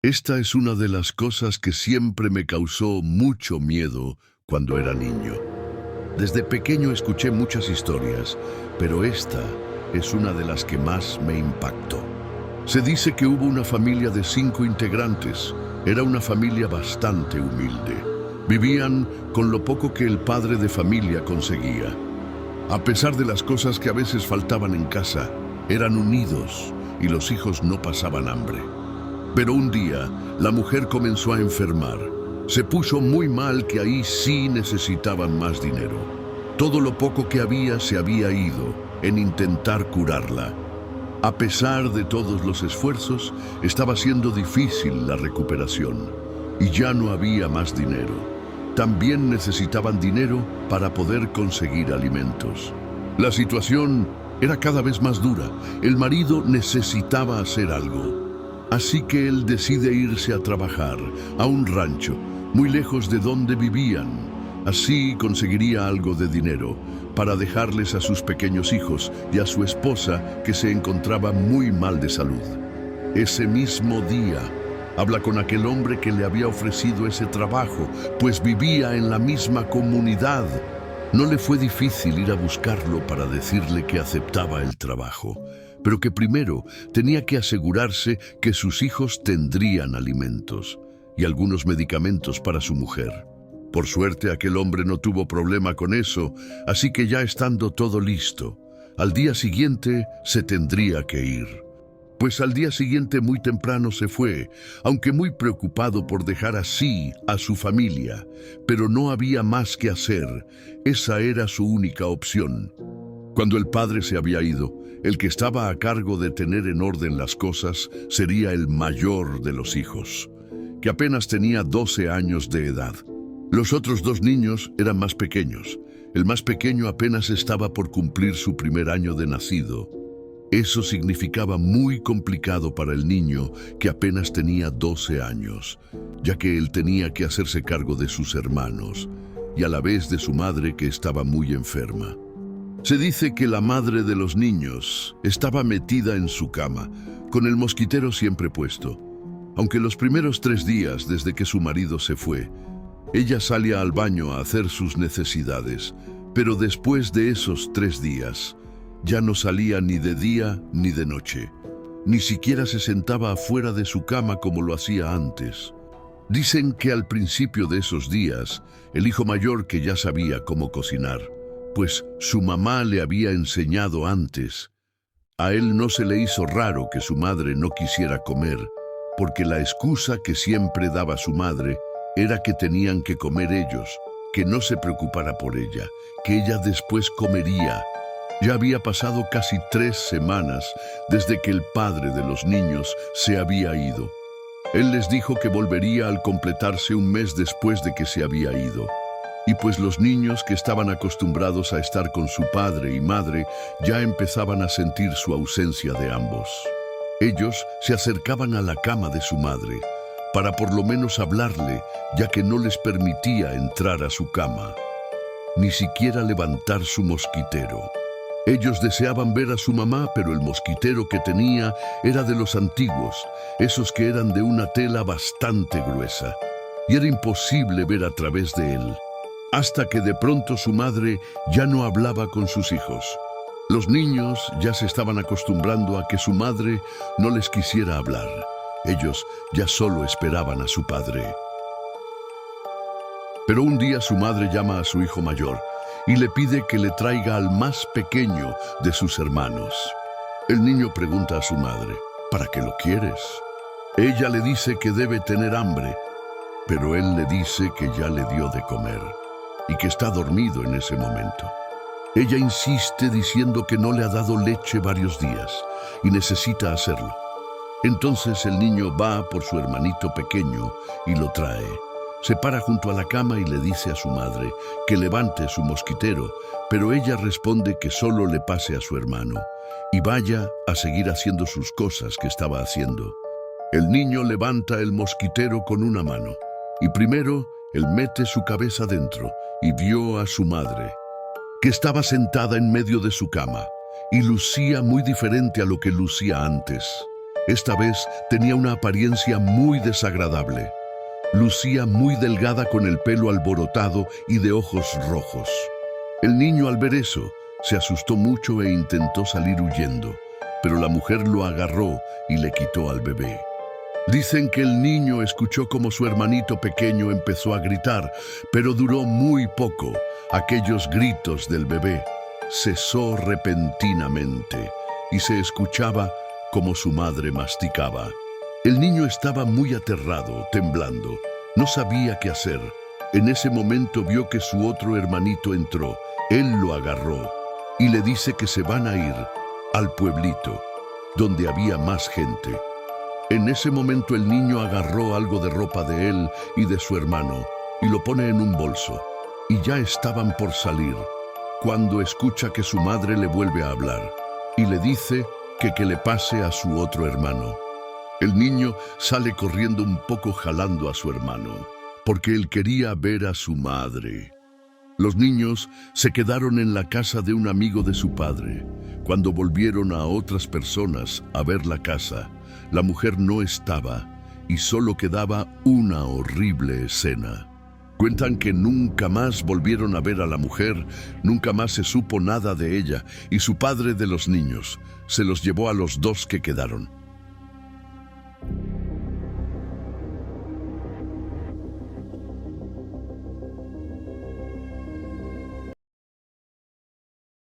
Esta es una de las cosas que siempre me causó mucho miedo cuando era niño. Desde pequeño escuché muchas historias, pero esta es una de las que más me impactó. Se dice que hubo una familia de 5 integrantes. Era una familia bastante humilde. Vivían con lo poco que el padre de familia conseguía. A pesar de las cosas que a veces faltaban en casa, eran unidos y los hijos no pasaban hambre. Pero un día, la mujer comenzó a enfermar. Se puso muy mal que ahí sí necesitaban más dinero. Todo lo poco que había se había ido en intentar curarla. A pesar de todos los esfuerzos, estaba siendo difícil la recuperación y ya no había más dinero. También necesitaban dinero para poder conseguir alimentos. La situación era cada vez más dura. El marido necesitaba hacer algo. Así que él decide irse a trabajar a un rancho, muy lejos de donde vivían. Así conseguiría algo de dinero para dejarles a sus pequeños hijos y a su esposa, que se encontraba muy mal de salud. Ese mismo día, habla con aquel hombre que le había ofrecido ese trabajo, pues vivía en la misma comunidad. No le fue difícil ir a buscarlo para decirle que aceptaba el trabajo, pero que primero tenía que asegurarse que sus hijos tendrían alimentos y algunos medicamentos para su mujer. Por suerte, aquel hombre no tuvo problema con eso, así que ya estando todo listo, al día siguiente se tendría que ir. Pues al día siguiente muy temprano se fue, aunque muy preocupado por dejar así a su familia, pero no había más que hacer. Esa era su única opción. Cuando el padre se había ido, el que estaba a cargo de tener en orden las cosas sería el mayor de los hijos, que apenas tenía 12 años de edad. Los otros 2 niños eran más pequeños. El más pequeño apenas estaba por cumplir su primer año de nacido. Eso significaba muy complicado para el niño, que apenas tenía 12 años, ya que él tenía que hacerse cargo de sus hermanos y a la vez de su madre, que estaba muy enferma. Se dice que la madre de los niños estaba metida en su cama, con el mosquitero siempre puesto. Aunque los primeros 3 días desde que su marido se fue, ella salía al baño a hacer sus necesidades, pero después de esos 3 días, ya no salía ni de día ni de noche. Ni siquiera se sentaba afuera de su cama como lo hacía antes. Dicen que al principio de esos días, el hijo mayor, que ya sabía cómo cocinar, pues su mamá le había enseñado antes, a él no se le hizo raro que su madre no quisiera comer, porque la excusa que siempre daba su madre era que tenían que comer ellos, que no se preocupara por ella, que ella después comería. Ya había pasado casi 3 semanas desde que el padre de los niños se había ido. Él les dijo que volvería al completarse un mes después de que se había ido. Y pues los niños, que estaban acostumbrados a estar con su padre y madre, ya empezaban a sentir su ausencia de ambos. Ellos se acercaban a la cama de su madre para por lo menos hablarle, ya que no les permitía entrar a su cama, ni siquiera levantar su mosquitero. Ellos deseaban ver a su mamá, pero el mosquitero que tenía era de los antiguos, esos que eran de una tela bastante gruesa, y era imposible ver a través de él. Hasta que de pronto su madre ya no hablaba con sus hijos. Los niños ya se estaban acostumbrando a que su madre no les quisiera hablar. Ellos ya solo esperaban a su padre. Pero un día su madre llama a su hijo mayor y le pide que le traiga al más pequeño de sus hermanos. El niño pregunta a su madre, ¿para qué lo quieres? Ella le dice que debe tener hambre, pero él le dice que ya le dio de comer y que está dormido en ese momento. Ella insiste diciendo que no le ha dado leche varios días y necesita hacerlo. Entonces el niño va por su hermanito pequeño y lo trae. Se para junto a la cama y le dice a su madre que levante su mosquitero, pero ella responde que solo le pase a su hermano y vaya a seguir haciendo sus cosas que estaba haciendo. El niño levanta el mosquitero con una mano y primero él mete su cabeza dentro y vio a su madre, que estaba sentada en medio de su cama y lucía muy diferente a lo que lucía antes. Esta vez tenía una apariencia muy desagradable. Lucía muy delgada con el pelo alborotado y de ojos rojos. El niño, al ver eso, se asustó mucho e intentó salir huyendo, pero la mujer lo agarró y le quitó al bebé. Dicen que el niño escuchó como su hermanito pequeño empezó a gritar, pero duró muy poco. Aquellos gritos del bebé cesó repentinamente y se escuchaba como su madre masticaba. El niño estaba muy aterrado, temblando. No sabía qué hacer. En ese momento vio que su otro hermanito entró. Él lo agarró y le dice que se van a ir al pueblito, donde había más gente. En ese momento el niño agarró algo de ropa de él y de su hermano y lo pone en un bolso. Y ya estaban por salir, cuando escucha que su madre le vuelve a hablar y le dice que le pase a su otro hermano. El niño sale corriendo un poco jalando a su hermano, porque él quería ver a su madre. Los niños se quedaron en la casa de un amigo de su padre. Cuando volvieron a otras personas a ver la casa, la mujer no estaba y solo quedaba una horrible escena. Cuentan que nunca más volvieron a ver a la mujer, nunca más se supo nada de ella y su padre de los niños se los llevó a los dos que quedaron.